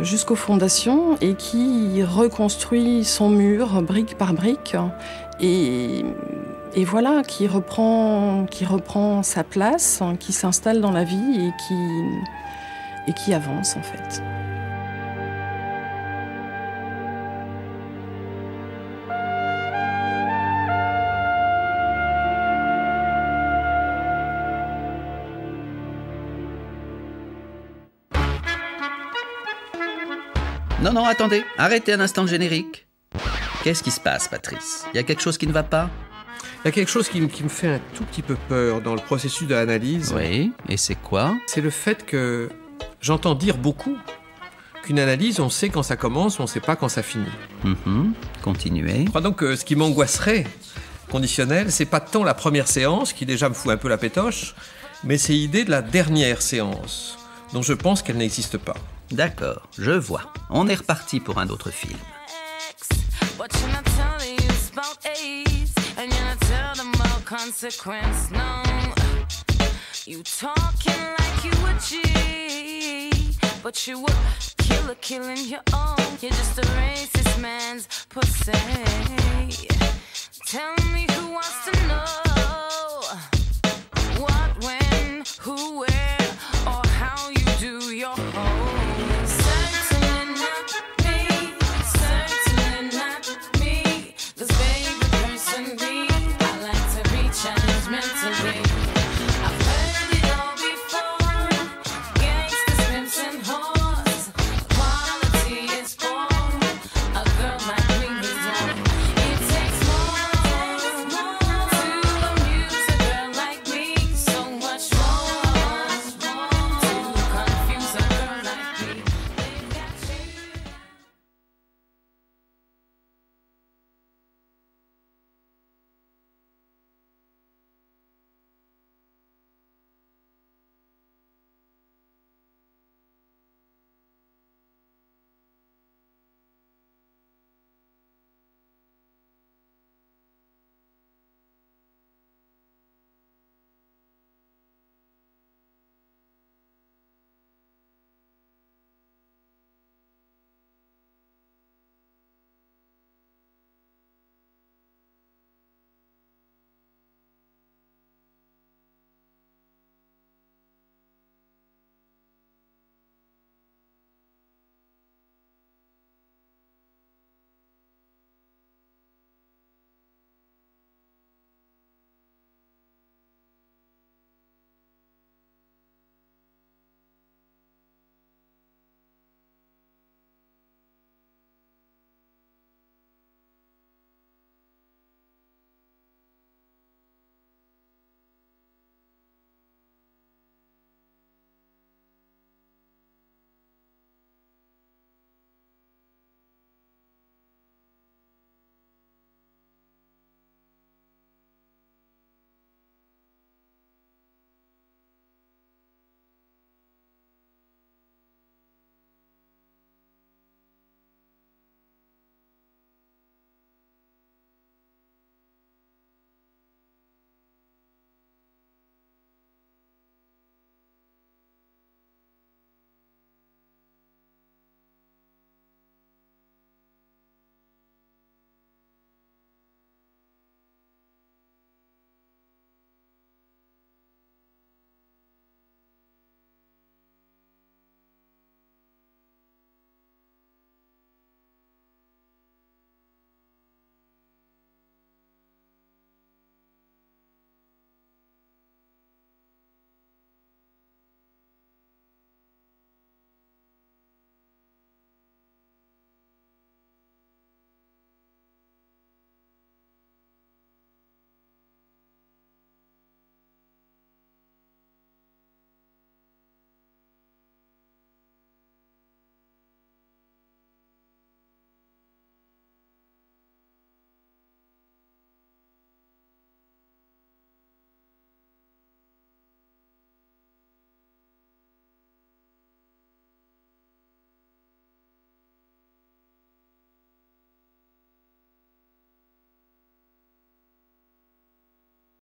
jusqu'aux fondations et qui reconstruit son mur brique par brique et voilà, qui reprend sa place, qui s'installe dans la vie et qui avance en fait. Non, attendez, arrêtez un instant le générique. Qu'est-ce qui se passe, Patrice? Il y a quelque chose qui ne va pas? Il y a quelque chose qui me fait un tout petit peu peur dans le processus de l'analyse. Oui, et c'est quoi? C'est le fait que j'entends dire beaucoup qu'une analyse, on sait quand ça commence, on ne sait pas quand ça finit. Continuez. Je crois donc que ce qui m'angoisserait, conditionnel, c'est pas tant la première séance, qui déjà me fout un peu la pétoche, mais c'est l'idée de la dernière séance, dont je pense qu'elle n'existe pas. D'accord, je vois. On est reparti pour un autre film. But you're not telling you about AIDS, and you're not telling them about consequence, no. You talking like you a G, but you a killer killing your own. You're just a racist man's pussy. Tell me